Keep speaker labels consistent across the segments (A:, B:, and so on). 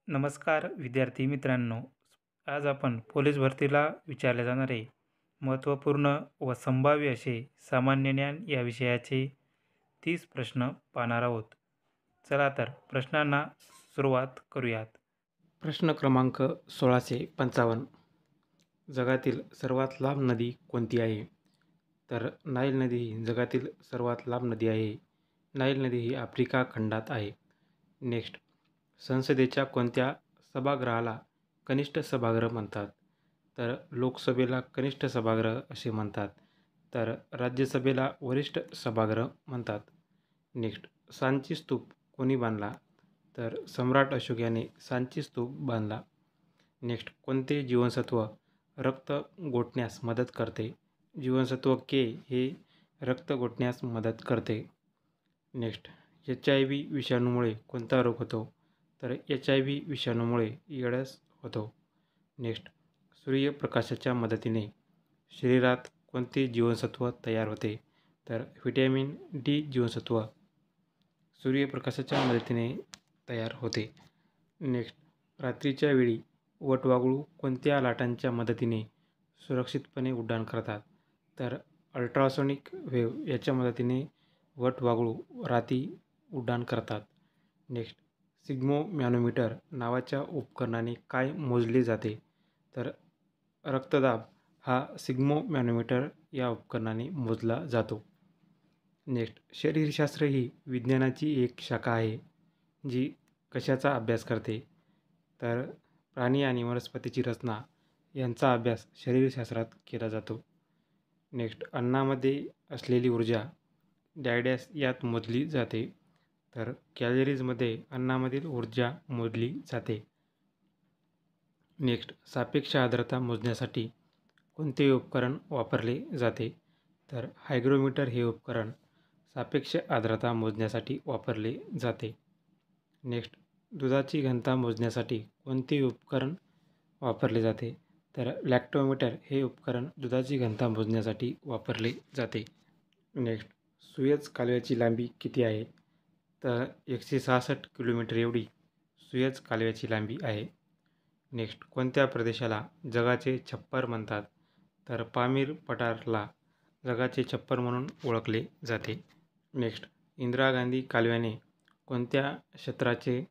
A: नमस्कार विद्यार्थी मित्रांनो. आज आपण पोलीस भरतीला विचारले जाणारे महत्त्वपूर्ण व संभाव्य असे सामान्य ज्ञान या विषयाचे 30 प्रश्न पाहणार आहोत. चला तर प्रश्नांना सुरुवात करूयात. प्रश्न क्रमांक 1655. जगातील सर्वात लांब नदी कोणती आहे? तर नाईल नदी ही जगातील सर्वात लांब नदी आहे. नाईल नदी ही आफ्रिका खंडात आहे. नेक्स्ट. संसदेच्या कोणत्या सभागृहाला कनिष्ठ सभागृह म्हणतात? तर लोकसभेला कनिष्ठ सभागृह असे म्हणतात. तर राज्यसभेला वरिष्ठ सभागृह म्हणतात. नेक्स्ट. सांची स्तूप कोणी बांधला? तर सम्राट अशोक याने सांची स्तूप बांधला. नेक्स्ट. कोणते जीवनसत्व रक्त गोठण्यास मदत करते? जीवनसत्व के हे रक्त गोठण्यास मदत करते. नेक्स्ट. HIV विषाणूमुळे कोणता रोग होतो? तर HIV विषाणूमुळे एड्स होतो. नेक्स्ट. सूर्यप्रकाशाच्या मदतीने शरीरात कोणते जीवनसत्व तयार होते? तर व्हिटॅमिन D जीवनसत्व सूर्यप्रकाशाच्या मदतीने तयार होते. नेक्स्ट. रात्रीच्या वेळी वटवाघळू कोणत्या लाटांच्या मदतीने सुरक्षितपणे उड्डाण करतात? तर अल्ट्रासॉनिक वेव्ह याच्या मदतीने वटवाघळू रात्री उड्डाण करतात. नेक्स्ट. सिग्मोमॅनोमीटर नावाच्या उपकरणाने काय मोजले जाते? तर रक्तदाब हा सिग्मोमॅनोमीटर या उपकरणाने मोजला जातो. नेक्स्ट. शरीरशास्त्र ही विज्ञानाची एक शाखा आहे जी कशाचा अभ्यास करते? तर प्राणी आणि वनस्पतीची रचना यांचा अभ्यास शरीरशास्त्रात केला जातो. नेक्स्ट. अन्नामध्ये असलेली ऊर्जा डॅश यात मोजली जाते? तर कॅलरीजमध्ये अन्नामधील ऊर्जा मोजली जाते. नेक्स्ट. सापेक्ष आर्द्रता मोजण्यासाठी कोणते उपकरण वापरले जाते? तर हायग्रोमीटर हे उपकरण सापेक्ष आर्द्रता मोजण्यासाठी वापरले जाते. नेक्स्ट. दुधाची घनता मोजण्यासाठी कोणते उपकरण वापरले जाते? तर लॅक्टोमीटर हे उपकरण दुधाची घनता मोजण्यासाठी वापरले जाते. नेक्स्ट. सुएझ कालव्याची लांबी किती आहे? तर 166 किलोमीटर एवढी सुएझ कालव्याची लांबी आहे. नेक्स्ट. कोणत्या प्रदेशाला जगाचे छप्पर म्हणतात? तर पामीर पठाराला जगाचे छप्पर म्हणून ओळखले जाते. नेक्स्ट. इंदिरा गांधी कालव्याने कोणत्या क्षेत्राचे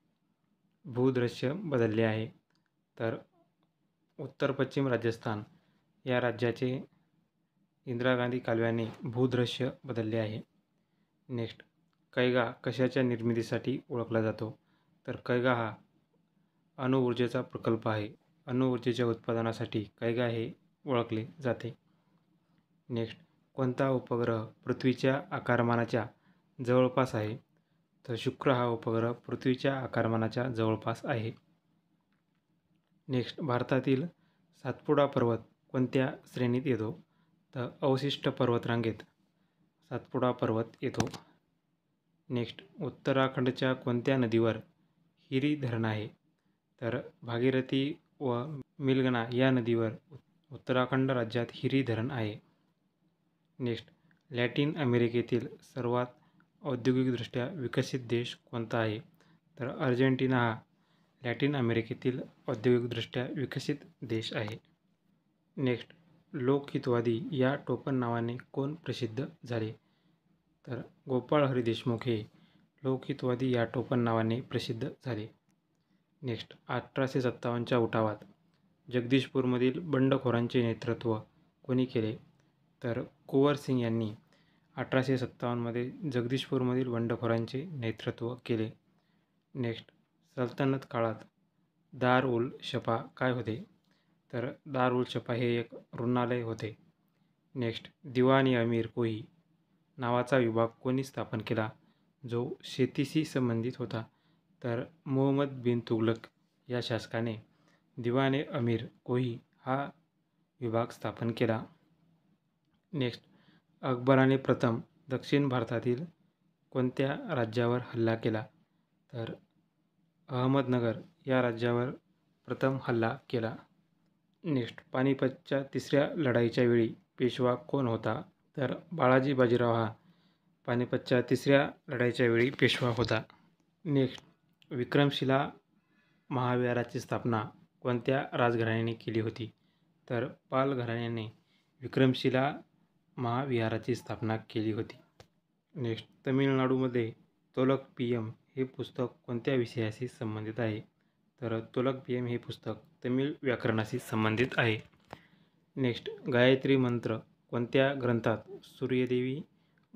A: भूदृश्य बदलले आहे? तर उत्तर पश्चिम राजस्थान या राज्याचे इंदिरा गांधी कालव्याने भूदृश्य बदलले आहे. नेक्स्ट. कैगा कशाच्या निर्मितीसाठी ओळखला जातो? तर कैगा हा अणुऊर्जेचा प्रकल्प आहे. अणुऊर्जेच्या उत्पादनासाठी कैगा हे ओळखले जाते. नेक्स्ट. कोणता उपग्रह पृथ्वीच्या आकारमानाच्या जवळपास आहे? तर शुक्र हा उपग्रह पृथ्वीच्या आकारमानाच्या जवळपास आहे. नेक्स्ट. भारतातील सातपुडा पर्वत कोणत्या श्रेणीत येतो? तर अवशिष्ट पर्वतरांगेत सातपुडा पर्वत येतो. नेक्स्ट. उत्तराखंडच्या कोणत्या नदीवर हिरी धरण आहे? तर भागीरथी व मिलगणा या नदीवर उत्तराखंड राज्यात हिरी धरण आहे. नेक्स्ट. लॅटिन अमेरिकेतील सर्वात औद्योगिकदृष्ट्या विकसित देश कोणता आहे? तर अर्जेंटिना हा लॅटिन अमेरिकेतील औद्योगिकदृष्ट्या विकसित देश आहे. नेक्स्ट. लोकहितवादी या टोपण नावाने कोण प्रसिद्ध झाले? तर गोपाळ हरी देशमुख हे लोकहितवादी या टोपण नावाने प्रसिद्ध झाले. नेक्स्ट. 1857च्या उठावात जगदीशपूरमधील बंडखोरांचे नेतृत्व कोणी केले? तर कुंवर सिंग यांनी 1857मध्ये जगदीशपूरमधील बंडखोरांचे नेतृत्व केले. नेक्स्ट. सल्तनत काळात दार उल शफा काय होते? तर दार उल शफा हे एक रुग्णालय होते. नेक्स्ट. दिवाण अमीर कोही नावाचा विभाग कोणी स्थापन केला जो शेतीशी संबंधित होता? तर मुहम्मद बिन तुघलक या शासकाने दिवाण अमीर कोही हा विभाग स्थापन केला. नेक्स्ट. अकबराने प्रथम दक्षिण भारतातील कोणत्या राज्यावर हल्ला केला? तर अहमदनगर या राज्यावर प्रथम हल्ला केला. नेक्स्ट. पानिपतच्या तिसऱ्या लढाईच्या वेळी पेशवा कोण होता? तर बाळाजी बाजीराव हा पानिपतच्या तिसऱ्या लढाईच्या वेळी पेशवा होता. नेक्स्ट. विक्रमशिला महाविहाराची स्थापना कोणत्या राजघराण्याने केली होती? तर पाल घराण्याने विक्रमशिला महाविहाराची स्थापना केली होती. नेक्स्ट, तमिळनाडूमध्ये तोलकपियम हे पुस्तक कोणत्या विषयाशी संबंधित आहे? तर तोलकपियम हे पुस्तक तमिळ व्याकरणाशी संबंधित आहे. नेक्स्ट, गायत्री मंत्र कोणत्या ग्रंथात सूर्यदेवी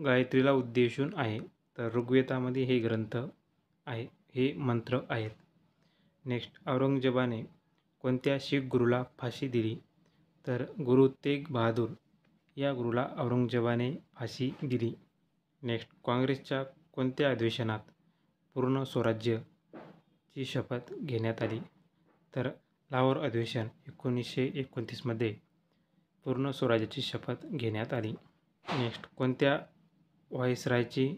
A: गायत्रीला उद्देशून आहे? तर ऋग्वेदामध्ये हे ग्रंथ आहे, हे मंत्र आहेत. नेक्स्ट, औरंगजेबाने कोणत्या शीख गुरुला फाशी दिली? तर गुरु तेग बहादूर या गुरुला औरंगजेबाने फाशी दिली. नेक्स्ट, काँग्रेसच्या कोणत्या अधिवेशनात पूर्ण स्वराज्याची शपथ घेण्यात आली? तर लाहोर अधिवेशन 1929मध्ये पूर्ण स्वराज्याची शपथ घेण्यात आली. नेक्स्ट, कोणत्या व्हाईसरायची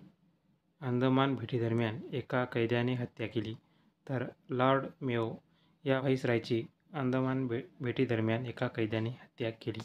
A: अंदमान भेटीदरम्यान एका कैद्याने हत्या केली? तर लॉर्ड मेयो या व्हाईसरायची अंदमान भेटीदरम्यान एका कैद्याने हत्या केली.